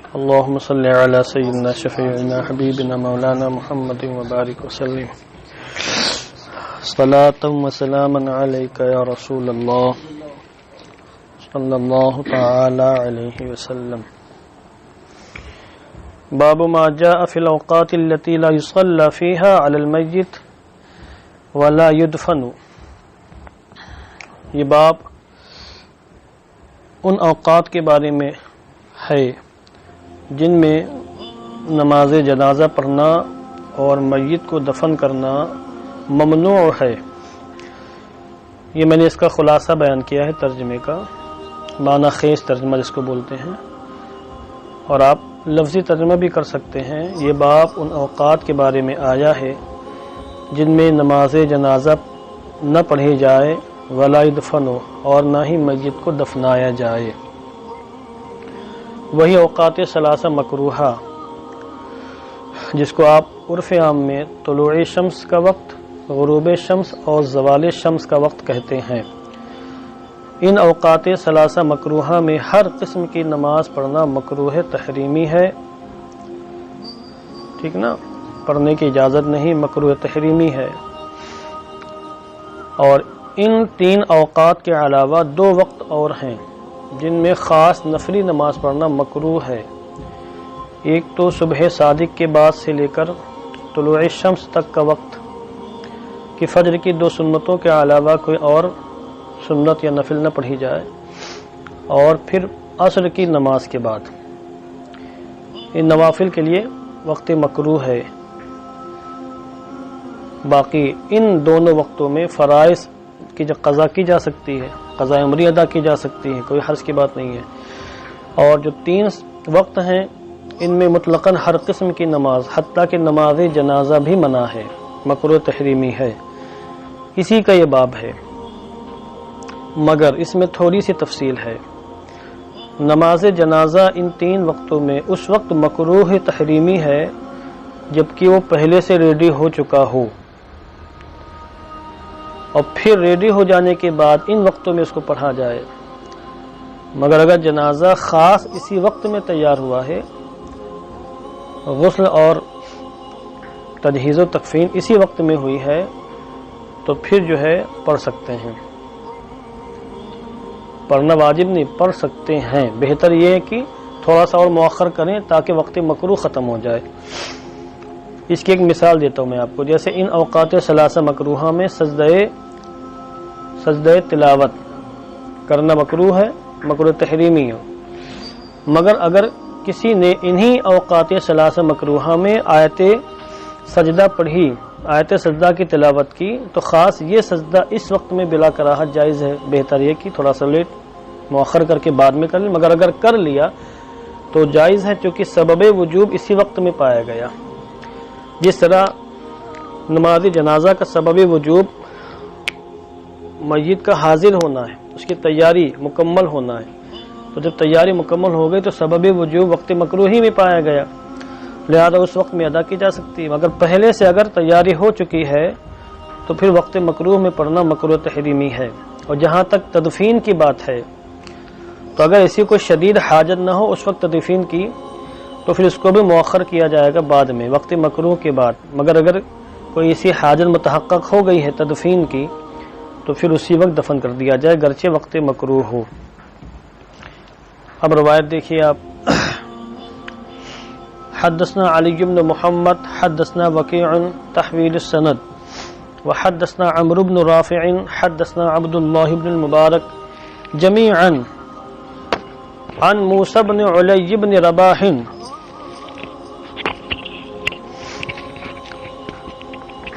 اللهم صل على سيدنا شفيعنا حبيبنا مولانا محمد وبارك وسلم صلاة وسلاما عليك يا رسول الله صلى الله تعالى عليه وسلم. باب ما جاء في الأوقات التي لا يصلى فيها على الميت ولا يدفن. یہ باب ان اوقات کے بارے میں ہے جن میں نماز جنازہ پڑھنا اور میت کو دفن کرنا ممنوع ہے. یہ میں نے اس کا خلاصہ بیان کیا ہے ترجمے کا، معنی خیز ترجمہ جس کو بولتے ہیں، اور آپ لفظی ترجمہ بھی کر سکتے ہیں. یہ باب ان اوقات کے بارے میں آیا ہے جن میں نماز جنازہ نہ پڑھی جائے، ولا يدفن، اور نہ ہی میت کو دفنایا جائے. وہی اوقات ثلاثہ مکروہہ جس کو آپ عرف عام میں طلوع شمس کا وقت، غروب شمس اور زوال شمس کا وقت کہتے ہیں. ان اوقات ثلاثہ مکروہہ میں ہر قسم کی نماز پڑھنا مکروہ تحریمی ہے. ٹھیک نا، پڑھنے کی اجازت نہیں، مکروہ تحریمی ہے. اور ان تین اوقات کے علاوہ دو وقت اور ہیں جن میں خاص نفلی نماز پڑھنا مکروہ ہے. ایک تو صبح صادق کے بعد سے لے کر طلوع شمس تک کا وقت کہ فجر کی دو سنتوں کے علاوہ کوئی اور سنت یا نفل نہ پڑھی جائے، اور پھر عصر کی نماز کے بعد. ان نوافل کے لیے وقت مکروہ ہے. باقی ان دونوں وقتوں میں فرائض کی جو قضا کی جا سکتی ہے، قضاء عمری ادا کی جا سکتی ہے، کوئی حرج کی بات نہیں ہے. اور جو تین وقت ہیں ان میں مطلقاً ہر قسم کی نماز، حتیٰ کہ نماز جنازہ بھی منع ہے، مکروہ تحریمی ہے. اسی کا یہ باب ہے، مگر اس میں تھوڑی سی تفصیل ہے. نماز جنازہ ان تین وقتوں میں اس وقت مکروہ تحریمی ہے جبکہ وہ پہلے سے ریڈی ہو چکا ہو، اور پھر ریڈی ہو جانے کے بعد ان وقتوں میں اس کو پڑھا جائے. مگر اگر جنازہ خاص اسی وقت میں تیار ہوا ہے، غسل اور تجہیز و تکفین اسی وقت میں ہوئی ہے، تو پھر جو ہے پڑھ سکتے ہیں. پڑھنا واجب نہیں، پڑھ سکتے ہیں. بہتر یہ ہے کہ تھوڑا سا اور مؤخر کریں تاکہ وقت مکروہ ختم ہو جائے. اس کی ایک مثال دیتا ہوں میں آپ کو. جیسے ان اوقات ثلاثہ مکروہہ میں سجدہ تلاوت کرنا مکروہ ہے، مکروہ تحریمی ہے. مگر اگر کسی نے انہی اوقات ثلاثہ مکروہہ میں آیت سجدہ پڑھی، آیت سجدہ کی تلاوت کی، تو خاص یہ سجدہ اس وقت میں بلا کراہت جائز ہے. بہتر یہ کہ تھوڑا سا لیٹ مؤخر کر کے بعد میں کر لیں. مگر اگر کر لیا تو جائز ہے، چونکہ سبب وجوب اسی وقت میں پایا گیا. جس طرح نماز جنازہ کا سبب وجوب میت کا حاضر ہونا ہے، اس کی تیاری مکمل ہونا ہے، تو جب تیاری مکمل ہو گئی تو سبب وجوب وقت مکروہی میں پایا گیا، لہذا اس وقت میں ادا کی جا سکتی ہے. مگر پہلے سے اگر تیاری ہو چکی ہے تو پھر وقت مکروہ میں پڑھنا مکروہ تحریمی ہے. اور جہاں تک تدفین کی بات ہے، تو اگر ایسی کوئی شدید حاجت نہ ہو اس وقت تدفین کی، تو پھر اس کو بھی مؤخر کیا جائے گا بعد میں، وقت مکروہ کے بعد. مگر اگر کوئی ایسی حاجت متحقق ہو گئی ہے تدفین کی، تو پھر اسی وقت دفن کر دیا جائے گرچہ وقت مکروہ ہو. اب روایت دیکھیے آپ. حدثنا علی بن محمد حدثنا وکیع تحویل السند وحدثنا عمرو بن رافع حدثنا عبد الله بن المبارك جميعا عن موسى بن علی بن رباح.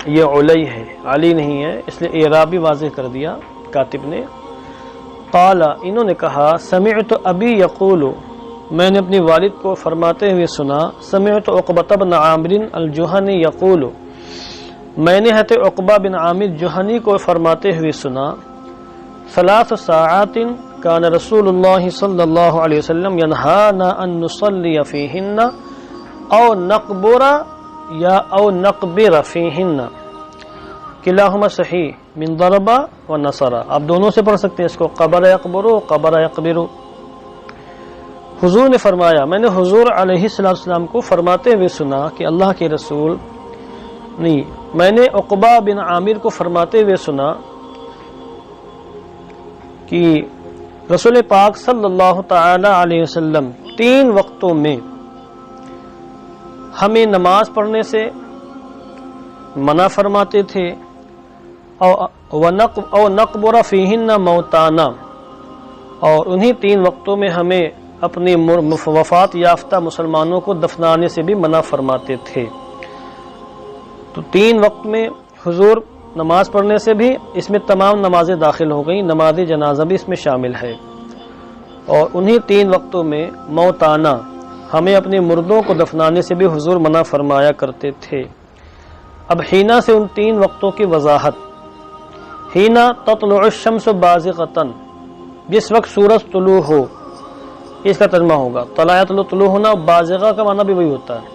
یہ علی ہے، علی نہیں ہے، اس لیے اعرابی واضح کر دیا کاتب نے. قال، انہوں نے کہا، سمعت ابی یقول، میں نے اپنی والد کو فرماتے ہوئے سنا. سمعت عقبہ بن عامر الجہنی یقول، میں نے حضرت عقبہ بن عامر جہنی کو فرماتے ہوئے سنا. 3 ساعات کان رسول اللہ صلی اللہ علیہ وسلم ینہانا ان نصلی فیہن او نقبر یا او نقبر فیہن، کلاہما صحیح من ضربہ و نصرہ. آپ دونوں سے پڑھ سکتے ہیں اس کو، قبر یقبرو قبر یقبرو. حضور نے فرمایا، میں نے حضور علیہ السلام کو فرماتے ہوئے سنا کہ اللہ کے رسول نہیں، میں نے عقبہ بن عامر کو فرماتے ہوئے سنا کہ رسول پاک صلی اللہ تعالی علیہ وسلم 3 وقتوں میں ہمیں نماز پڑھنے سے منع فرماتے تھے، او نقبر فیہن موتانا، اور انہی 3 وقتوں میں ہمیں اپنی وفات یافتہ مسلمانوں کو دفنانے سے بھی منع فرماتے تھے۔ تو 3 وقت میں حضور نماز پڑھنے سے بھی اس میں تمام نمازیں داخل ہو گئیں، نماز جنازہ بھی اس میں شامل ہے، اور انہی 3 وقتوں میں موتانا، ہمیں اپنے مردوں کو دفنانے سے بھی حضور منع فرمایا کرتے تھے۔ اب ہینا سے ان 3 وقتوں کی وضاحت۔ ہینا تطلع الشمس بازغۃ، جس وقت سورج طلوع ہو، اس کا ترجمہ ہوگا طلع یطلع، طلوع ہونا، بازغہ کا معنی بھی وہی ہوتا ہے۔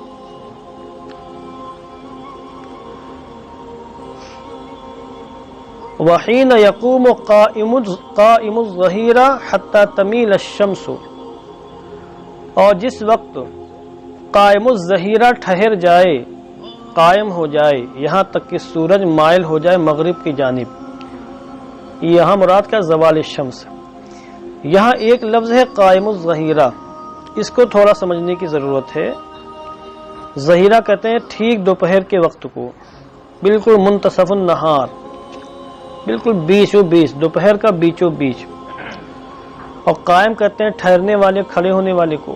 وحین یقوم قائم الظہیرہ حتی تمیل الشمس، اور جس وقت قائم الظہیرہ ٹھہر جائے، قائم ہو جائے، یہاں تک کہ سورج مائل ہو جائے مغرب کی جانب۔ یہاں مراد کا زوال الشمس۔ یہاں ایک لفظ ہے قائم الظہیرہ، اس کو تھوڑا سمجھنے کی ضرورت ہے۔ ظہیرہ کہتے ہیں ٹھیک دوپہر کے وقت کو، بالکل منتصف النہار، بالکل بیچوں بیچ، دوپہر کا بیچوں بیچ۔ اور قائم کہتے ہیں ٹھہرنے والے، کھڑے ہونے والے کو۔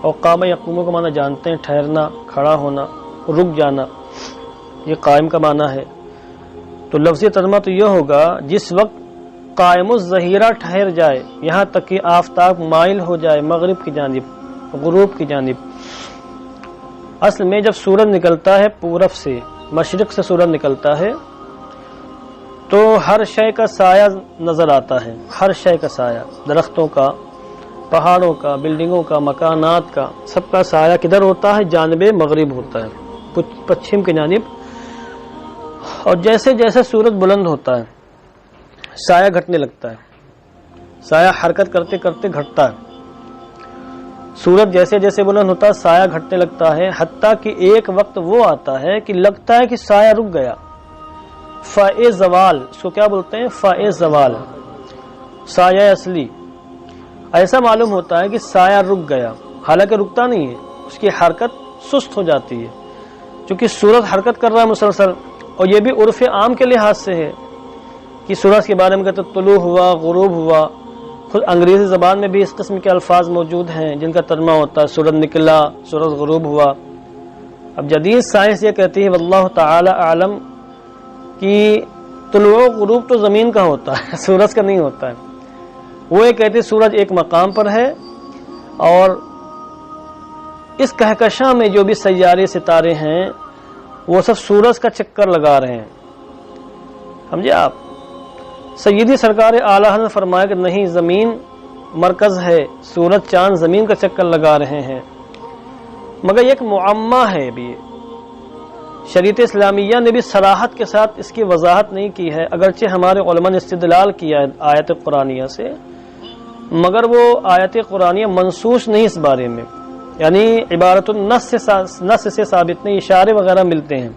اور قام یقوم کا معنی جانتے ہیں، ٹھہرنا، کھڑا ہونا، رک جانا، یہ قائم کا معنی ہے۔ تو لفظی ترجمہ تو یہ ہوگا جس وقت قائم الظہیرہ ٹھہر جائے، یہاں تک کہ آفتاب مائل ہو جائے مغرب کی جانب، غروب کی جانب۔ اصل میں جب سورج نکلتا ہے پورب سے، مشرق سے سورج نکلتا ہے، تو ہر شے کا سایہ نظر آتا ہے، ہر شے کا سایہ، درختوں کا، پہاڑوں کا، بلڈنگوں کا، مکانات کا، سب کا سایہ کدھر ہوتا ہے؟ جانب مغرب ہوتا ہے، پچھم کی جانب۔ اور جیسے جیسے سورج بلند ہوتا ہے سایہ گھٹنے لگتا ہے، سایہ حرکت کرتے کرتے گھٹتا ہے۔ سورج جیسے جیسے بلند ہوتا ہے سایہ گھٹنے لگتا ہے، حتیٰ کہ ایک وقت وہ آتا ہے کہ لگتا ہے کہ سایہ رک گیا۔ فائے زوال، اس کو کیا بولتے ہیں؟ فائے زوال، سایہ اصلی۔ ایسا معلوم ہوتا ہے کہ سایہ رک گیا، حالانکہ رکتا نہیں ہے، اس کی حرکت سست ہو جاتی ہے، چونکہ سورج حرکت کر رہا ہے مسلسل۔ اور یہ بھی عرف عام کے لحاظ سے ہے کہ سورج کے بارے میں کہتے طلوع ہوا، غروب ہوا۔ خود انگریزی زبان میں بھی اس قسم کے الفاظ موجود ہیں جن کا ترجمہ ہوتا ہے سورج نکلا، سورج غروب ہوا۔ اب جدید سائنس یہ کہتی ہے واللہ تعالی اعلم کہ طلوع و غروب تو زمین کا ہوتا ہے، سورج کا نہیں ہوتا ہے۔ وہ یہ کہتے سورج ایک مقام پر ہے، اور اس کہکشاں میں جو بھی سیارے ستارے ہیں وہ سب سورج کا چکر لگا رہے ہیں، سمجھے آپ؟ سیدی سرکار اعلیٰ حضرت نے فرمایا کہ نہیں، زمین مرکز ہے، سورج چاند زمین کا چکر لگا رہے ہیں۔ مگر یہ ایک معمہ ہے، بھی شریعت اسلامیہ نے بھی صراحت کے ساتھ اس کی وضاحت نہیں کی ہے، اگرچہ ہمارے علماء نے استدلال کیا ہے آیت قرآنیہ سے، مگر وہ آیت قرآنیہ منصوص نہیں اس بارے میں، یعنی عبارت النص سے ثابت نہیں، اشارے وغیرہ ملتے ہیں،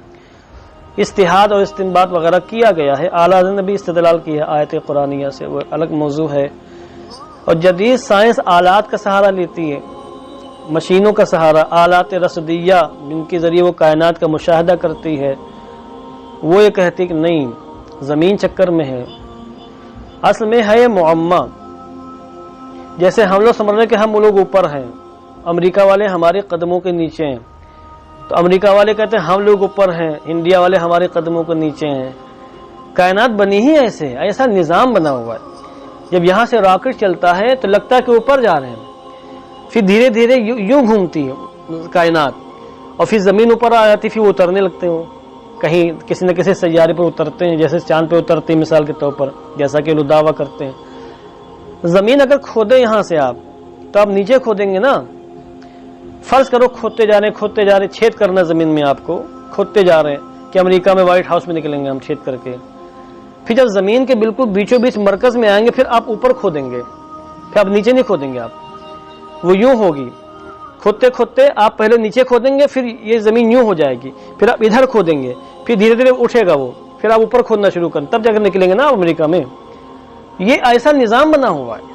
اجتہاد اور استنباط وغیرہ کیا گیا ہے۔ اعلیٰ حضرت نے بھی استدلال کیا ہے آیت قرآنیہ سے، وہ الگ موضوع ہے۔ اور جدید سائنس آلات کا سہارا لیتی ہے، مشینوں کا سہارا، آلات رصدیہ جن کے ذریعے وہ کائنات کا مشاہدہ کرتی ہے، وہ یہ کہتی کہ نہیں، زمین چکر میں ہے۔ اصل میں ہے یہ معمہ، جیسے ہم لوگ سمجھ رہے ہیں کہ ہم لوگ اوپر ہیں، امریکہ والے ہمارے قدموں کے نیچے ہیں، تو امریکہ والے کہتے ہیں ہم لوگ اوپر ہیں، انڈیا والے ہمارے قدموں کے نیچے ہیں۔ کائنات بنی ہی ایسا نظام بنا ہوا ہے۔ جب یہاں سے راکٹ چلتا ہے تو لگتا ہے کہ اوپر جا رہے ہیں، پھر دھیرے دھیرے یوں گھومتی ہے کائنات، اور پھر زمین اوپر آ جاتی، پھر وہ اترنے لگتے ہیں، کہیں کسی نہ کسی سیارے پر اترتے ہیں، جیسے چاند پہ اترتے ہیں مثال کے طور پر، جیسا کہ لوگ دعویٰ کرتے ہیں۔ زمین اگر کھودیں یہاں سے آپ، تو آپ نیچے کھودیں گے نا، فرض کرو کھودتے جا رہے چھید کرنا زمین میں، آپ کو کھودتے جا رہے ہیں کہ امریکہ میں وائٹ ہاؤس میں نکلیں گے ہم چھید کر کے، پھر جب زمین کے بالکل بیچوں بیچ مرکز میں آئیں گے پھر آپ اوپر کھودیں گے، پھر آپ نیچے نہیں کھودیں گے آپ، وہ یوں ہوگی، کھودتے کھودتے آپ پہلے نیچے کھودیں گے، پھر یہ زمین یوں ہو جائے گی، پھر آپ ادھر کھودیں گے، پھر دھیرے دھیرے اٹھے گا وہ، پھر آپ اوپر کھودنا شروع کریں، تب جا کر نکلیں گے نا امریکہ میں۔ یہ ایسا نظام بنا ہوا ہے۔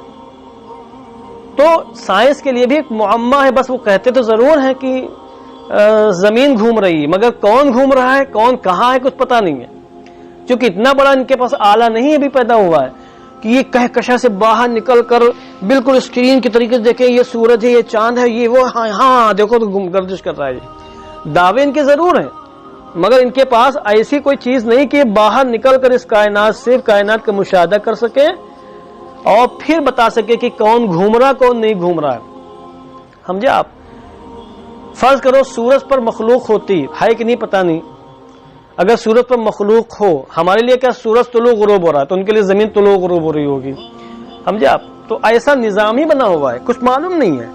تو سائنس کے لیے بھی ایک معمہ ہے، بس وہ کہتے تو ضرور ہیں کہ زمین گھوم رہی ہے، مگر کون گھوم رہا ہے، کون کہاں ہے، کچھ پتہ نہیں ہے، کیونکہ اتنا بڑا ان کے پاس آلہ نہیں ابھی پیدا ہوا ہے کہ یہ کہکشاں سے باہر نکل کر بالکل اسکرین کی طریقے سے دیکھیں یہ سورج ہے، یہ چاند ہے، یہ وہ، ہاں دیکھو تو گردش کر رہا ہے۔ یہ دعوے ان کے ضرور ہیں، مگر ان کے پاس ایسی کوئی چیز نہیں کہ باہر نکل کر اس کائنات سے کائنات کا مشاہدہ کر سکے اور پھر بتا سکے کہ کون گھوم رہا کون نہیں گھوم رہا ہے۔ سمجھے آپ؟ فرض کرو سورج پر مخلوق ہوتی ہے کہ نہیں پتہ نہیں، اگر سورج پر مخلوق ہو، ہمارے لیے کیا سورج طلوع غروب ہو رہا ہے تو ان کے لیے زمین طلوع غروب ہو رہی ہوگی، سمجھے آپ؟ تو ایسا نظام ہی بنا ہوا ہے، کچھ معلوم نہیں ہے۔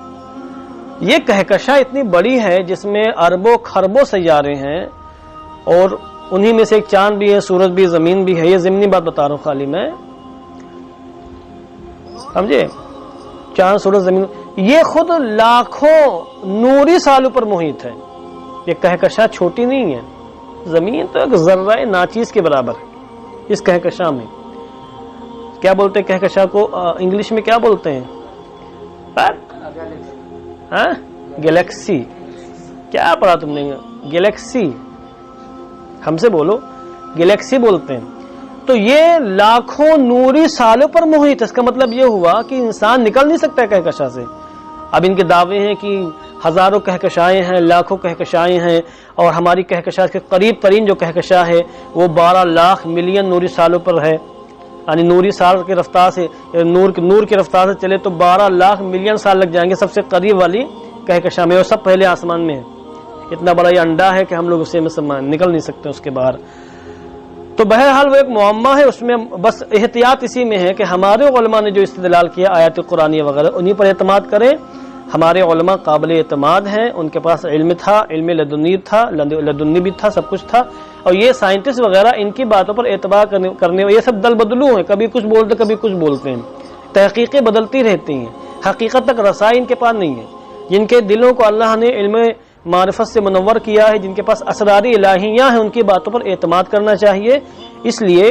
یہ کہکشاں اتنی بڑی ہے جس میں اربوں خربوں سیارے ہیں، اور انہی میں سے ایک چاند بھی ہے، سورج بھی، زمین بھی ہے۔ یہ ضمنی بات بتا رہا ہوں خالی میں، سمجھے؟ چاند، سورج، زمین، یہ خود لاکھوں نوری سالوں پر محیط ہے۔ یہ کہکشاں چھوٹی نہیں ہے، زمین تو ایک ذرہ ناچیز کے برابر ہے اس کہکشاں میں۔ کیا بولتے ہیں کہکشاں کو انگلش میں؟ کیا بولتے ہیں؟ گیلیکسی۔ کیا پڑھا تم نے؟ گیلیکسی، ہم سے بولو، گیلیکسی بولتے ہیں۔ تو یہ لاکھوں نوری سالوں پر محیط ہے۔ اس کا مطلب یہ ہوا کہ انسان نکل نہیں سکتا کہکشاں سے۔ اب ان کے دعوے ہیں کہ ہزاروں کہکشائیں ہیں، لاکھوں کہکشائیں ہیں، اور ہماری کہکشاں کے قریب ترین جو کہکشاں ہے وہ 12 لاکھ ملین نوری سالوں پر ہے، یعنی نوری سال کی رفتار سے، نور کی رفتار سے چلے تو 12 لاکھ ملین سال لگ جائیں گے سب سے قریب والی کہکشاں میں، اور سب پہلے آسمان میں ہے۔ اتنا بڑا یہ انڈا ہے کہ ہم لوگ اسے میں سے نکل نہیں سکتے اس کے باہر۔ تو بہرحال وہ ایک معمہ ہے، اس میں بس احتیاط اسی میں ہے کہ ہمارے علماء نے جو استدلال کیا آیات قرآنی وغیرہ انہی پر اعتماد کریں۔ ہمارے علماء قابل اعتماد ہیں، ان کے پاس علم تھا، علم لدنی بھی تھا، سب کچھ تھا، اور یہ سائنٹسٹ وغیرہ ان کی باتوں پر اعتبار کرنے یہ سب دل بدلو ہیں، کبھی کچھ بولتے کبھی کچھ بولتے ہیں، تحقیقیں بدلتی رہتی ہیں، حقیقت تک رسائی ان کے پاس نہیں ہے۔ جن کے دلوں کو اللہ نے علم معرفت سے منور کیا ہے، جن کے پاس اسرار الہیہ ہیں، ان کی باتوں پر اعتماد کرنا چاہیے۔ اس لیے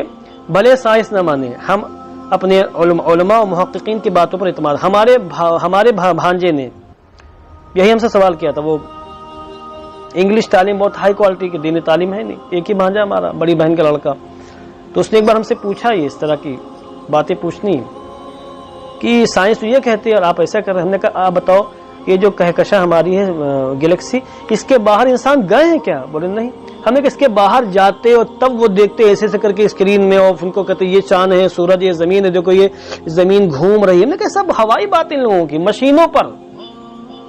بھلے سائنس نہ مانے، ہم اپنے علماء و محققین کی باتوں پر اعتماد۔ ہمارے بھانجے نے یہی ہم سے سوال کیا تھا، وہ انگلش تعلیم بہت ہائی کوالٹی کی، دینی تعلیم ہے نہیں، ایک ہی بھانجا ہمارا، بڑی بہن کا لڑکا، تو اس نے ایک بار ہم سے پوچھا، یہ اس طرح کی باتیں پوچھنی کہ سائنس تو یہ کہتی ہے اور آپ ایسا کر رہے ہیں۔ ہم نے کہا آپ بتاؤ یہ جو کہکشاں ہماری ہے گلیکسی، اس کے باہر انسان گئے ہیں کیا؟ بولے نہیں۔ ہم نے کہ اس کے باہر جاتے اور تب وہ دیکھتے ایسے ایسے کر کے اسکرین میں، اور ان کو کہتے یہ چاند ہے، سورج، یہ زمین ہے، دیکھو یہ زمین گھوم رہی ہے۔ ہم نے کہا سب ہوائی بات ان لوگوں کی، مشینوں پر،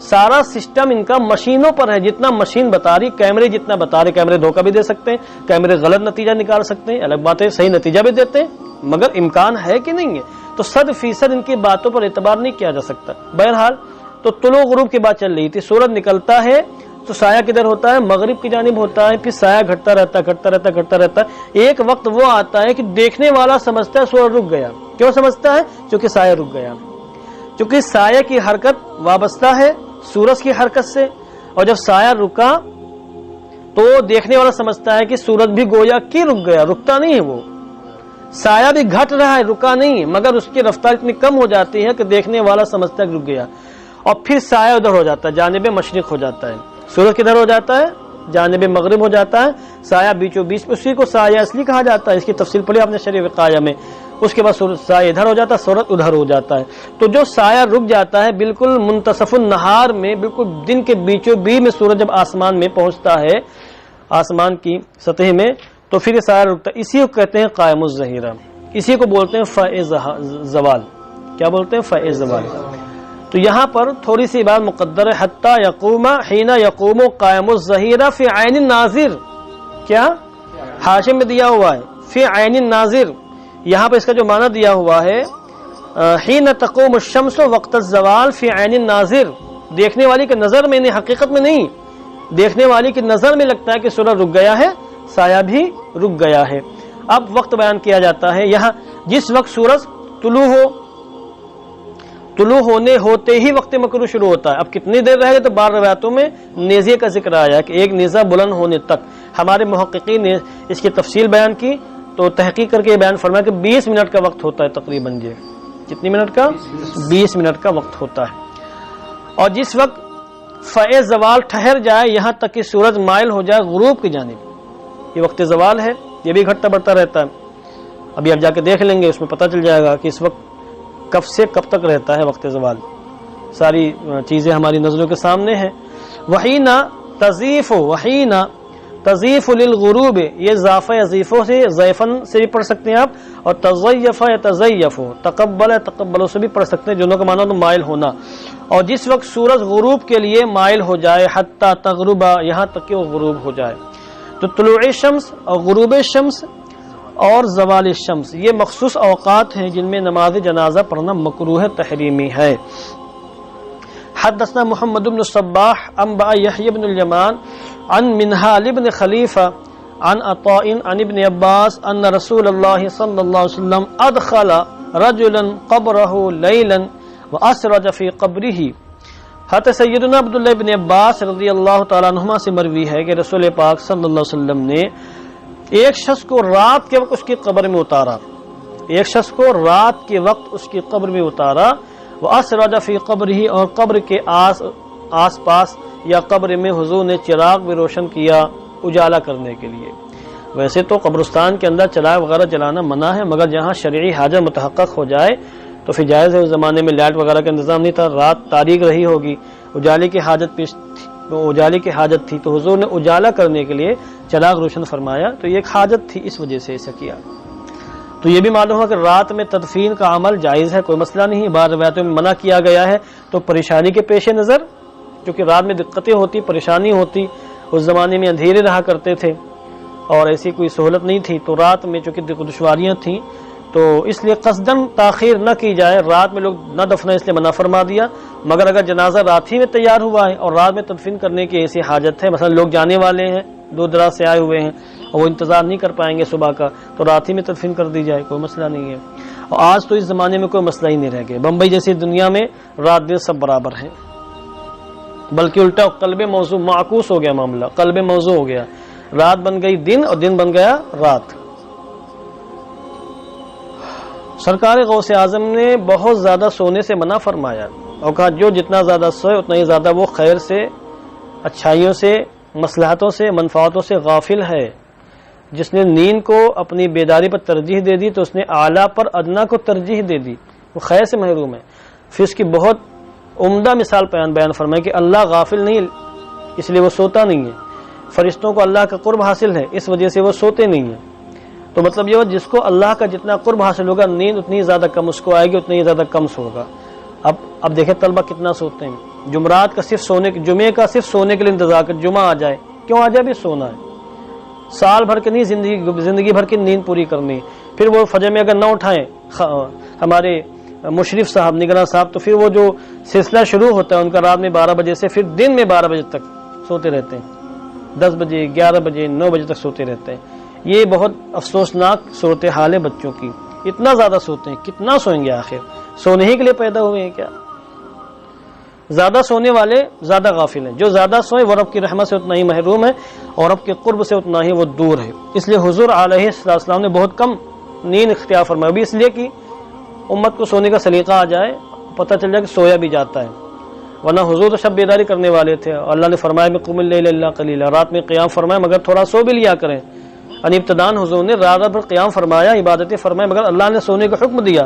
سارا سسٹم ان کا مشینوں پر ہے۔ جتنا مشین بتا رہی، کیمرے جتنا بتا رہے، کیمرے دھوکہ بھی دے سکتے ہیں، کیمرے غلط نتیجہ نکال سکتے ہیں، الگ بات ہے، صحیح نتیجہ بھی دیتے ہیں، مگر امکان ہے کہ نہیں ہے؟ تو 100% ان کی باتوں پر اعتبار نہیں کیا جا سکتا۔ بہرحال تو طلوع غروب کی بات چل رہی تھی، سورج نکلتا ہے تو سایہ کدھر ہوتا ہے؟ مغرب کی جانب ہوتا ہے، پھر سایہ گھٹتا رہتا ہے۔ ایک وقت وہ آتا ہے کہ دیکھنے والا سمجھتا ہے سورج رک گیا۔ کیوں سمجھتا ہے؟ کیونکہ سایہ رک گیا، کیونکہ سایہ کی حرکت وابستہ ہے سورج کی حرکت سے، اور جب سایہ رکا تو دیکھنے والا سمجھتا ہے کہ سورج بھی گویا کہ رک گیا، رکتا نہیں ہے، وہ سایہ بھی گھٹ رہا ہے، رکا نہیں، مگر اس کی رفتار اتنی کم ہو جاتی ہے کہ دیکھنے والا سمجھتا ہے کہ رک گیا، اور پھر سایہ ادھر ہو جاتا ہے، جانب مشرق ہو جاتا ہے، سورج کدھر ہو جاتا ہے؟ جانب مغرب ہو جاتا ہے، سایہ بیچوں بیچ، اسی کو سایہ اصلی کہا جاتا ہے، اس کی تفصیل پڑھی آپ نے شرح وقایہ میں۔ اس کے بعد سایہ ادھر ہو جاتا ہے، سورج ادھر ہو جاتا ہے۔ تو جو سایہ رک جاتا ہے بالکل منتصف النہار میں، بالکل دن کے بیچوں بیچ میں سورج جب آسمان میں پہنچتا ہے، آسمان کی سطح میں، تو پھر یہ سایہ رکتا ہے۔ اسی کو کہتے ہیں قائم الظہیرہ، اسی کو بولتے ہیں فائز زوال۔ کیا بولتے ہیں؟ فائز زوال۔ تو یہاں پر تھوڑی سی بات مقدر ہے، حتی یقوم، حین یقوم قائم الظہیرہ فی عین الناظر۔ کیا حاشیے میں دیا ہوا ہے؟ فی عین الناظر، یہاں پہ اس کا جو معنی دیا ہوا ہے حین تقوم الشمس وقت الزوال فی عین الناظر، دیکھنے والی کے نظر میں نہیں، حقیقت میں نہیں، دیکھنے والی کی نظر میں لگتا ہے کہ سورج رک گیا ہے، سایہ بھی رک گیا ہے۔ اب وقت بیان کیا جاتا ہے یہاں، جس وقت سورج طلوع ہو، طلوع ہوتے ہی وقت مکروہ شروع ہوتا ہے. اب کتنی دیر رہے گا تو بعض روایتوں میں نیزے کا ذکر آیا کہ ایک نیزہ بلند ہونے تک. ہمارے محققین نے اس کی تفصیل بیان کی تو تحقیق کر کے بیان فرمایا کہ 20 منٹ کا وقت ہوتا ہے تقریباً. یہ کتنی منٹ کا؟ 20 منٹ کا وقت ہوتا ہے. اور جس وقت فیض زوال ٹھہر جائے یہاں تک کہ سورج مائل ہو جائے غروب کی جانب, یہ وقت زوال ہے. یہ بھی گھٹتا بڑھتا رہتا ہے. ابھی آپ جا کے دیکھ لیں گے, اس میں پتہ چل جائے گا کہ اس وقت کب سے کب تک رہتا ہے وقت زوال. ساری چیزیں ہماری نظروں کے سامنے ہیں. وحینا تضیف للغروب, یہ ضافہ ضیفوں سے ضیفن سے بھی پڑھ سکتے ہیں آپ, اور تضیف یا تضیف تقبل تقبلوں سے بھی پڑھ سکتے ہیں, دونوں کا معنی تو مائل ہونا. اور جس وقت سورج غروب کے لیے مائل ہو جائے حتی تغربا, یہاں تک کہ وہ غروب ہو جائے. تو طلوع شمس اور غروب شمس اور زوال شمس یہ مخصوص اوقات ہیں جن میں نماز جنازہ پڑھنا مکروہ تحریمی ہے. حدثنا محمد بن الصباح انبأ يحيى بن اليمان عن منهال بن خلیفہ عن عطاء عن ابن عباس ان رسول اللہ صلی اللہ علیہ وسلم ادخل رجلا قبره لیلا واسرج في قبره. حضرت سیدنا عبداللہ ابن عباس رضی اللہ تعالیٰ عنہما سے مروی ہے کہ رسول پاک صلی اللہ علیہ وسلم نے ایک شخص کو رات کے وقت اس کی قبر میں اتارا, ایک شخص کو رات کے وقت اس کی قبر میں اتارا. وَأَسْرَجَ فِي قَبْرِهِ, اور قبر کے آس پاس یا قبر میں حضور نے چراغ بھی روشن کیا اجالا کرنے کے لیے. ویسے تو قبرستان کے اندر چراغ وغیرہ جلانا منع ہے, مگر جہاں شرعی حاجت متحقق ہو جائے تو پھر جائز ہے. اس زمانے میں لائٹ وغیرہ کا انتظام نہیں تھا, رات تاریک رہی ہوگی, اجالے کی حاجت تھی تو حضور نے اجالا کرنے کے لیے چراغ روشن فرمایا. تو یہ ایک حاجت تھی, اس وجہ سے ایسا کیا. تو یہ بھی معلوم ہے کہ رات میں تدفین کا عمل جائز ہے, کوئی مسئلہ نہیں. بعض روایتوں میں منع کیا گیا ہے تو پریشانی کے پیش نظر, کیونکہ رات میں دقتیں ہوتی, پریشانی ہوتی, اس زمانے میں اندھیرے رہا کرتے تھے اور ایسی کوئی سہولت نہیں تھی, تو رات میں چونکہ دشواریاں تھیں تو اس لیے قصداً تاخیر نہ کی جائے. رات میں لوگ نہ دفنیں اس لیے منع فرما دیا. مگر اگر جنازہ رات ہی میں تیار ہوا ہے اور رات میں تدفین کرنے کی ایسی حاجت ہے, مثلا لوگ جانے والے ہیں, دور دراز سے آئے ہوئے ہیں اور وہ انتظار نہیں کر پائیں گے صبح کا, تو رات ہی میں تدفین کر دی جائے, کوئی مسئلہ نہیں ہے. اور آج تو اس زمانے میں کوئی مسئلہ ہی نہیں رہ گیا. بمبئی جیسی دنیا میں رات دن سب برابر ہیں, بلکہ الٹا قلب موضوع معکوس ہو گیا معاملہ, قلب موضوع ہو گیا. رات بن گئی دن اور دن بن گیا رات. سرکار غوث اعظم نے بہت زیادہ سونے سے منع فرمایا اور کہا جو جتنا زیادہ سوئے اتنا ہی زیادہ وہ خیر سے, اچھائیوں سے, مصلحتوں سے, منفعتوں سے غافل ہے. جس نے نیند کو اپنی بیداری پر ترجیح دے دی تو اس نے اعلیٰ پر ادنا کو ترجیح دے دی, وہ خیر سے محروم ہے. پھر اس کی بہت عمدہ مثال بیان فرمائے کہ اللہ غافل نہیں اس لیے وہ سوتا نہیں ہے, فرشتوں کو اللہ کا قرب حاصل ہے اس وجہ سے وہ سوتے نہیں ہیں. تو مطلب یہ جس کو اللہ کا جتنا قرب حاصل ہوگا نیند اتنی زیادہ کم اس کو آئے گی, اتنی زیادہ کم سوگا. اب دیکھیں طلبہ کتنا سوتے ہیں. جمعرات کا صرف جمعے کا صرف سونے کے لیے انتظار کر, جمعہ آ جائے, کیوں آ جائے, بھی سونا ہے. سال بھر کے نہیں, زندگی بھر کی نیند پوری کرنی. پھر وہ فجر میں اگر نہ اٹھائیں ہمارے مشرف صاحب, نگراں صاحب, تو پھر وہ جو سلسلہ شروع ہوتا ہے ان کا رات میں 12 بجے سے, پھر دن میں 12 بجے تک سوتے رہتے ہیں, 10 بجے 11 بجے 9 بجے تک سوتے رہتے ہیں. یہ بہت افسوسناک صورتحال ہے بچوں کی. اتنا زیادہ سوتے ہیں, کتنا سوئیں گے آخر, سونے ہی کے لیے پیدا ہوئے ہیں کیا؟ زیادہ سونے والے زیادہ غافل ہیں, جو زیادہ سوئے وہ رب کی رحمت سے اتنا ہی محروم ہے اور رب کے قرب سے اتنا ہی وہ دور ہے. اس لیے حضور علیہ السلام نے بہت کم نیند اختیار فرمایا, بھی اس لیے کہ امت کو سونے کا سلیقہ آ جائے, پتہ چل جائے کہ سویا بھی جاتا ہے. ورنہ حضور تو شب بیداری کرنے والے تھے, اور اللہ نے فرمایا میں قم اللیل الا قلیلا, رات میں قیام فرمایا مگر تھوڑا سو بھی لیا کریں. یعنی ابتدان حضور نے رات بھر قیام فرمایا, عبادتیں فرمائی, مگر اللہ نے سونے کا حکم دیا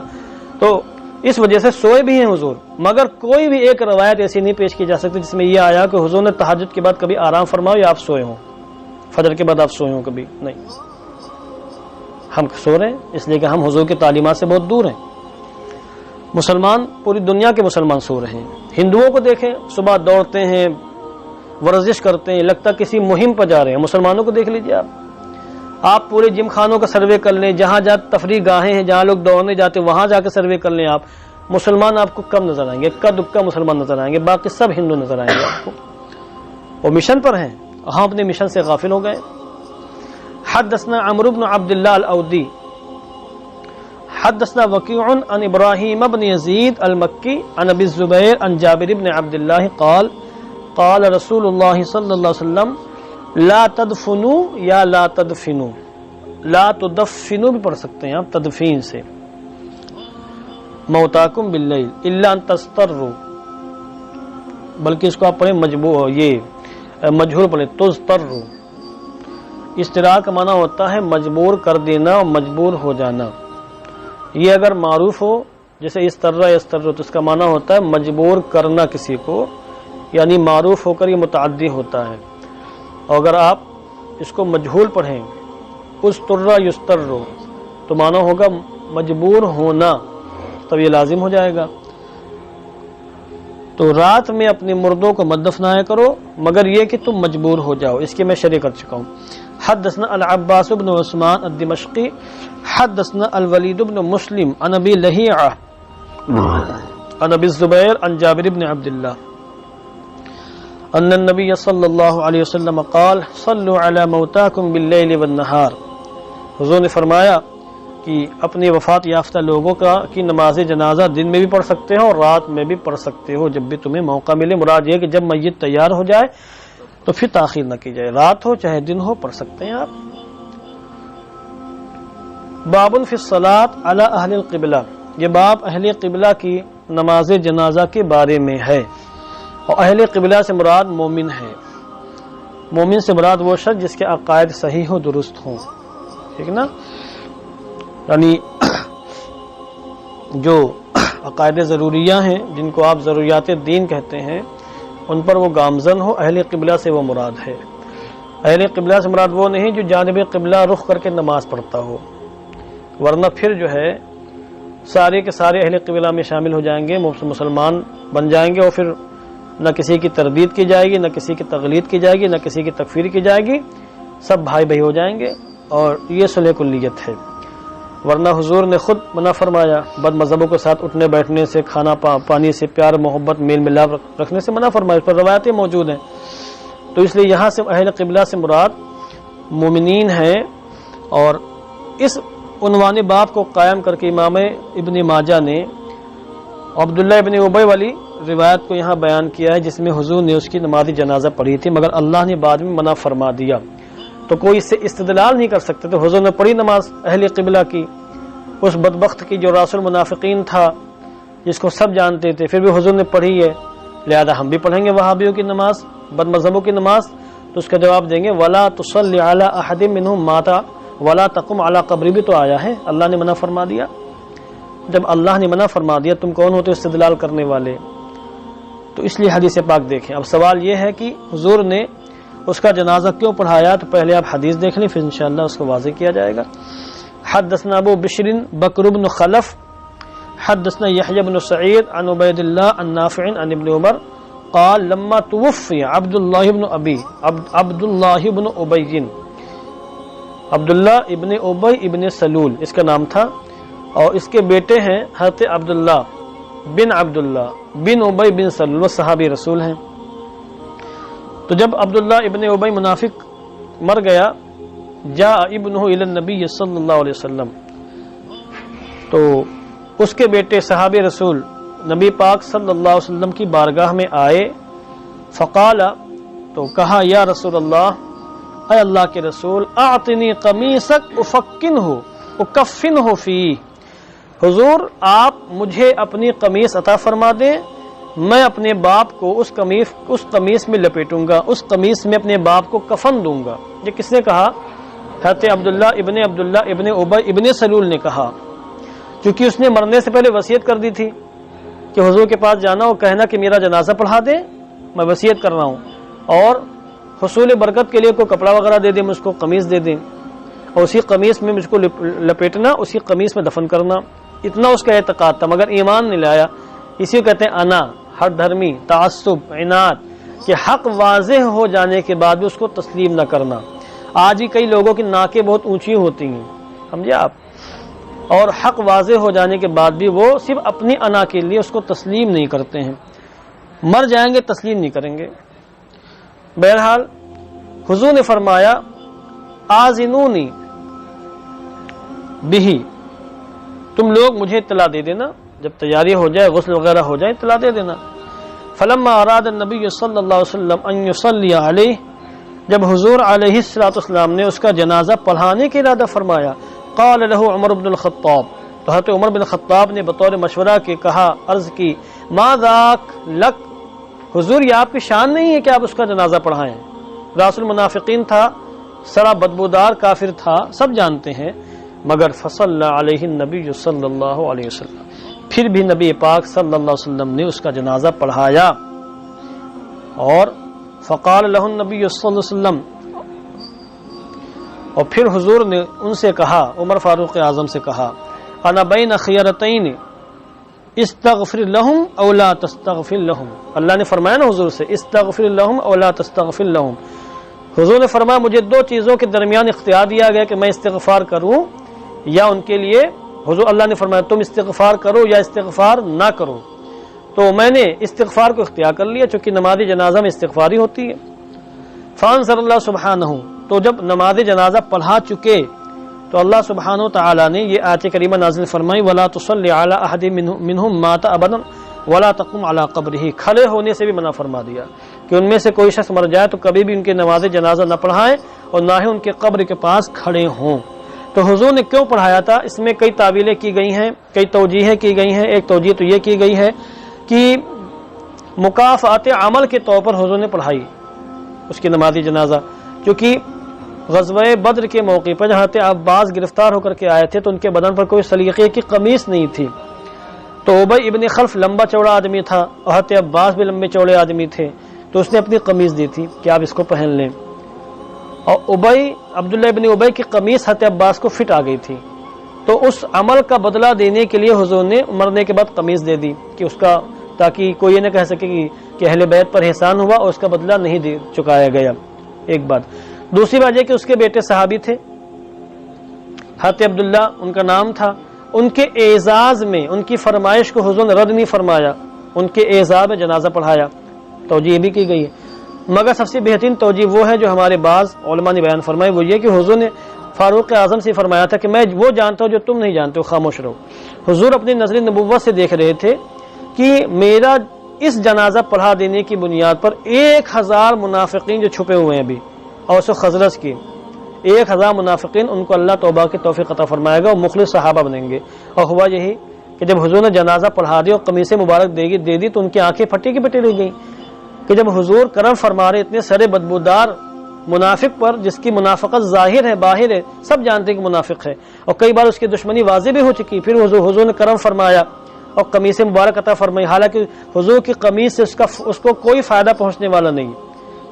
تو اس وجہ سے سوئے بھی ہیں حضور. مگر کوئی بھی ایک روایت ایسی نہیں پیش کی جا سکتی جس میں یہ آیا کہ حضور نے تہجد کے بعد کبھی آرام فرماؤ یا آپ سوئے ہوں, فجر کے بعد آپ سوئے ہوں, کبھی نہیں. ہم سو رہے ہیں اس لیے کہ ہم حضور کی تعلیمات سے بہت دور ہیں. مسلمان, پوری دنیا کے مسلمان سو رہے ہیں. ہندوؤں کو دیکھیں, صبح دوڑتے ہیں, ورزش کرتے ہیں, لگتا کسی مہم پر جا رہے ہیں. مسلمانوں کو دیکھ لیجیے آپ پورے جم خانوں کا سروے کر لیں, جہاں تفریح گاہیں ہیں جہاں لوگ دوڑنے جاتے ہیں وہاں جا کے سروے کر لیں. آپ مسلمان آپ کو کم نظر آئیں گے, اکا دکا مسلمان نظر آئیں گے, باقی سب ہندو نظر آئیں گے آپ کو. وہ مشن پر ہیں, ہم اپنے مشن سے غافل ہو گئے. حدثنا عمرو بن عبد اللہ الاودی حدثنا وكيع عن ابراهيم بن يزيد المكي عن ابي الزبير عن جابر بن عبد الله قال قال رسول الله صلى الله عليه وسلم لا تدفنوا یا لا تدفنوا، لا تدفنوا بھی پڑھ سکتے ہیں آپ تدفین سے، موتاکم باللیل الا ان تستروا، بلکہ اس کو آپ پڑھیں مجبور، یہ مجہور پڑھیں تستروا، استراء کا معنی ہوتا ہے مجبور کر دینا اور مجبور ہو جانا۔ یہ اگر معروف ہو جیسے استرا یستر تو اس کا معنی ہوتا ہے مجبور کرنا کسی کو، یعنی معروف ہو کر یہ متعدی ہوتا ہے، اور اگر آپ اس کو مجہول پڑھیں استرا یستر تو معنی ہوگا مجبور ہونا، تب یہ لازم ہو جائے گا۔ تو رات میں اپنے مردوں کو مت دفنایا کرو مگر یہ کہ تم مجبور ہو جاؤ، اس کی میں شرح کر چکا ہوں۔ حدثنا العباس بن عثمان الدمشقی حدثنا الولید بن مسلم عن ابی لہیعہ عن ابی الزبیر عن جابر بن عبداللہ ان النبی صلی اللہ علیہ وسلم قال صلوا علی موتاکم باللیل والنہار، حضور نے فرمایا کہ اپنی وفات یافتہ لوگوں کی نماز جنازہ دن میں بھی پڑھ سکتے ہو اور رات میں بھی پڑھ سکتے ہو، جب بھی تمہیں موقع ملے۔ مراد یہ کہ جب میت تیار ہو جائے تو پھر تاخیر نہ کی جائے، رات ہو چاہے دن ہو پڑھ سکتے ہیں آپ۔ باب فی الصلاۃ علی اہل القبلہ، یہ باب اہل قبلہ کی نماز جنازہ کے بارے میں ہے، اور اہل قبلہ سے مراد مومن ہے، مومن سے مراد وہ شخص جس کے عقائد صحیح ہو درست ہوں، ٹھیک نا، یعنی جو عقائد ضروریہ ہیں جن کو آپ ضروریات دین کہتے ہیں ان پر وہ گامزن ہو، اہل قبلہ سے وہ مراد ہے۔ اہل قبلہ سے مراد وہ نہیں جو جانب قبلہ رخ کر کے نماز پڑھتا ہو، ورنہ پھر جو ہے سارے کے سارے اہل قبلہ میں شامل ہو جائیں گے، مسلمان بن جائیں گے، اور پھر نہ کسی کی تردید کی جائے گی، نہ کسی کی تقلید کی جائے گی، نہ کسی کی تکفیر کی جائے گی، سب بھائی بھائی ہو جائیں گے، اور یہ صلح کلیت ہے۔ ورنہ حضور نے خود منع فرمایا، بد مذہبوں کے ساتھ اٹھنے بیٹھنے سے، کھانا پانی سے، پیار محبت میل ملاپ رکھنے سے منع فرمایا، اس پر روایتیں موجود ہیں۔ تو اس لیے یہاں سے اہل قبلہ سے مراد مومنین ہیں، اور اس عنوان باب کو قائم کر کے امام ابن ماجہ نے عبداللہ ابن ابی والی روایت کو یہاں بیان کیا ہے، جس میں حضور نے اس کی نماز جنازہ پڑھی تھی مگر اللہ نے بعد میں منع فرما دیا، تو کوئی اس سے استدلال نہیں کر سکتے۔ تو حضور نے پڑھی نماز اہل قبلہ کی، اس بدبخت کی جو راس المنافقین تھا جس کو سب جانتے تھے، پھر بھی حضور نے پڑھی ہے، لہذا ہم بھی پڑھیں گے وہابیوں کی نماز، بد مذہبوں کی نماز، تو اس کا جواب دیں گے ولا تصلی علی احد منهم مات ولا تقم علی قبری، بھی تو آیا ہے، اللہ نے منع فرما دیا۔ جب اللہ نے منع فرما دیا تم کون ہوتے استدلال کرنے والے؟ تو اس لیے حدیث پاک دیکھیں۔ اب سوال یہ ہے کہ حضور نے اس کا جنازہ کیوں پڑھایا، تو پہلے آپ حدیث دیکھ لیں، پھر انشاءاللہ اس کو واضح کیا جائے گا۔ حدثنا ابو بشر بکر بن خلف حدثنا یحیی بن سعید عن عبید اللہ عن نافع عن ابن عمر قال لما توفی عبداللہ ابن ابی عبداللہ ابن ابی ابن سلول اس کا نام تھا، اور اس کے بیٹے ہیں حضرت عبداللہ بن ابی بن سلول، وہ صحابی رسول ہیں۔ تو جب عبداللہ ابن ابی منافق مر گیا، جاء ابنہ الی النبی صلی اللہ علیہ وسلم، تو اس کے بیٹے صحابی رسول نبی پاک صلی اللہ علیہ وسلم کی بارگاہ میں آئے، فقال، تو کہا یا رسول اللہ، اے اللہ کے رسول، اعطنی قمیصک اکفنہ فی، حضور آپ مجھے اپنی قمیص عطا فرما دیں، میں اپنے باپ کو اس قمیص میں لپیٹوں گا، اس قمیص میں اپنے باپ کو کفن دوں گا۔ یہ کس نے کہا؟ حضرت عبداللہ ابن ابی ابن سلول نے کہا، کیونکہ اس نے مرنے سے پہلے وصیت کر دی تھی کہ حضور کے پاس جانا اور کہنا کہ میرا جنازہ پڑھا دیں، میں وصیت کر رہا ہوں، اور حصول برکت کے لیے کوئی کپڑا وغیرہ دے دیں، مجھ کو قمیص دے دیں، اور اسی قمیص میں مجھ کو لپیٹنا، اسی قمیص میں دفن کرنا، اتنا اس کا اعتقاد تھا، مگر ایمان نہیں لایا۔ اسی کو کہتے ہیں انا، ہر دھرمی، تعصب، عناد، کہ حق واضح ہو جانے کے بعد بھی اس کو تسلیم نہ کرنا۔ آج ہی کئی لوگوں کی ناکیں بہت اونچی ہوتی ہیں، سمجھے آپ، اور حق واضح ہو جانے کے بعد بھی وہ صرف اپنی انا کے لیے اس کو تسلیم نہیں کرتے ہیں، مر جائیں گے تسلیم نہیں کریں گے۔ بہرحال حضور نے فرمایا آذنونی بہی، تم لوگ مجھے اطلاع دے دینا، جب تیاری ہو جائے، غسل وغیرہ ہو جائے، اطلاع دے دینا۔ فلما اراد النبی صلی اللہ علیہ وسلم ان یصلی علیہ، جب حضور علیہ السلام نے اس کا جنازہ پڑھانے کا ارادہ فرمایا، قال له عمر بن الخطاب، تو حضرت عمر بن خطاب نے بطور مشورہ کے کہا، عرض کی، ما ذاک لک، حضور یہ آپ کی شان نہیں ہے کہ آپ اس کا جنازہ پڑھائیں، راس المنافقین تھا، سرا بدبودار کافر تھا، سب جانتے ہیں، مگر فصلی علیہ النبی صلی اللہ علیہ وسلم، پھر بھی نبی پاک صلی اللہ علیہ وسلم نے اس کا جنازہ پڑھایا۔ اور فقال له النبی صلی اللہ علیہ وسلم، اور پھر حضور نے ان سے کہا، عمر فاروق اعظم سے کہا، انا بین خیرتین استغفر لهم او لا تستغفر لهم، اللہ نے فرمایا نا حضور سے، استغفر لهم او لا تستغفر لهم، حضور نے فرمایا مجھے دو چیزوں کے درمیان اختیار دیا گیا کہ میں استغفار کروں یا ان کے لیے، حضور اللہ نے فرمایا تم استغفار کرو یا استغفار نہ کرو، تو میں نے استغفار کو اختیار کر لیا، چونکہ نماز جنازہ میں استغفار ہی ہوتی ہے۔ فانزل اللہ سبحانہ، تو جب نماز جنازہ پڑھا چکے تو اللہ سبحانہ وتعالی نے یہ آیت کریمہ نازل فرمائی، ولا تصلی علی احد منهم مات ابدا ولا تقم علی قبرہ، کھڑے ہونے سے بھی منع فرما دیا کہ ان میں سے کوئی شخص مر جائے تو کبھی بھی ان کے نماز جنازہ نہ پڑھائیں اور نہ ہی ان کے قبر کے پاس کھڑے ہوں۔ تو حضور نے کیوں پڑھایا تھا؟ اس میں کئی تعویلیں کی گئی ہیں، کئی توجیہیں کی گئی ہیں۔ ایک توجیہ تو یہ کی گئی ہے کہ مکافات عمل کے طور پر حضور نے پڑھائی اس کی نماز جنازہ، کیونکہ غزوہ بدر کے موقع پر جہاں عباس گرفتار ہو کر کے آئے تھے تو ان کے بدن پر کوئی سلیقے کی قمیص نہیں تھی، تو ابی ابن خلف لمبا چوڑا آدمی تھا اور حضرت عباس بھی لمبے چوڑے آدمی تھے، تو اس نے اپنی قمیص دی تھی کہ آپ اس کو پہن لیں، اور عبداللہ ابن ابی کی قمیص حضرت عباس کو فٹ آ گئی تھی، تو اس عمل کا بدلہ دینے کے لیے حضور نے مرنے کے بعد قمیص دے دی کہ اس کا، تاکہ کوئی یہ نہ کہہ سکے کہ اہل بیت پر احسان ہوا اور اس کا بدلہ نہیں چکایا گیا، ایک بات۔ دوسری بات یہ کہ اس کے بیٹے صحابی تھے، حضرت عبداللہ ان کا نام تھا، ان کے اعزاز میں ان کی فرمائش کو حضور نے رد نہیں فرمایا، ان کے اعزاز میں جنازہ پڑھایا، توجیہ بھی کی گئی ہے۔ مگر سب سے بہترین توجیہ وہ ہے جو ہمارے بعض علماء نے بیان فرمائی، وہ یہ کہ حضور نے فاروق اعظم سے فرمایا تھا کہ میں وہ جانتا ہوں جو تم نہیں جانتے ہو، خاموش رہو۔ حضور اپنی نظر نبوت سے دیکھ رہے تھے کہ میرا اس جنازہ پڑھا دینے کی بنیاد پر 1000 منافقین جو چھپے ہوئے ہیں ابھی، اور اس خزرج کی 1000 منافقین، ان کو اللہ توبہ کی توفیق عطا فرمائے گا اور مخلص صحابہ بنیں گے۔ اور ہوا یہی کہ جب حضور نے جنازہ پڑھا دیا اور قمیص مبارک دے دی تو ان کی آنکھیں پھٹی کی پھٹی رہ گئیں کہ جب حضور کرم فرما رہے اتنے سارے بدبودار منافق پر، جس کی منافقت ظاہر ہے باہر ہے، سب جانتے ہیں کہ منافق ہے، اور کئی بار اس کی دشمنی واضح بھی ہو چکی، پھر حضور نے کرم فرمایا اور قمیص مبارک عطا فرمائی، حالانکہ حضور کی قمیص سے اس کو کوئی فائدہ پہنچنے والا نہیں،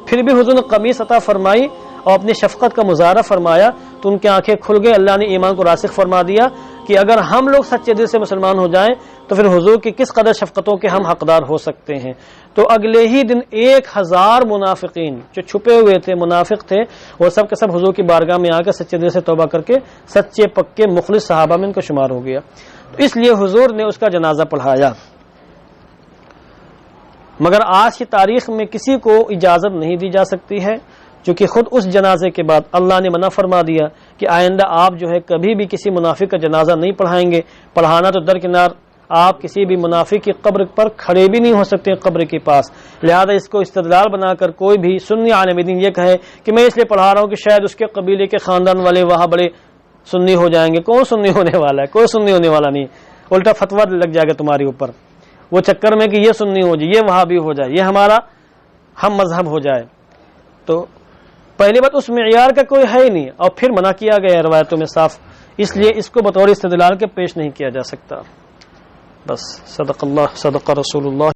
پھر بھی حضور نے قمیص عطا فرمائی اور اپنی شفقت کا مظاہرہ فرمایا تو ان کی آنکھیں کھل گئی، اللہ نے ایمان کو راسخ فرما دیا کہ اگر ہم لوگ سچے دل سے مسلمان ہو جائیں تو پھر حضور کی کس قدر شفقتوں کے ہم حقدار ہو سکتے ہیں۔ تو اگلے ہی دن 1000 منافقین جو چھپے ہوئے تھے، منافق تھے، وہ سب کے سب حضور کی بارگاہ میں آ کر سچے دل سے توبہ کر کے سچے پکے مخلص صحابہ میں ان کا شمار ہو گیا، تو اس لیے حضور نے اس کا جنازہ پڑھایا۔ مگر آج کی تاریخ میں کسی کو اجازت نہیں دی جا سکتی ہے، چونکہ خود اس جنازے کے بعد اللہ نے منع فرما دیا کہ آئندہ آپ جو ہے کبھی بھی کسی منافق کا جنازہ نہیں پڑھائیں گے، پڑھانا تو درکنار، آپ کسی بھی منافق کی قبر پر کھڑے بھی نہیں ہو سکتے قبر کے پاس، لہذا اس کو استدلال بنا کر کوئی بھی سنی عالم دین یہ کہے کہ میں اس لیے پڑھا رہا ہوں کہ شاید اس کے قبیلے کے خاندان والے وہاں بڑے سنی ہو جائیں گے، کون سنی ہونے والا ہے؟ کوئی سنی ہونے والا نہیں، الٹا فتویٰ لگ جائے گا تمہارے اوپر، وہ چکر میں کہ یہ سنی ہو جائے، یہ وہابی ہو جائے، یہ ہمارا ہم مذہب ہو جائے، تو پہلی بات اس معیار کا کوئی ہے ہی نہیں، اور پھر منع کیا گیا ہے روایتوں میں صاف، اس لیے اس کو بطور استدلال کے پیش نہیں کیا جا سکتا۔ بس صدق اللہ، صدق رسول اللہ۔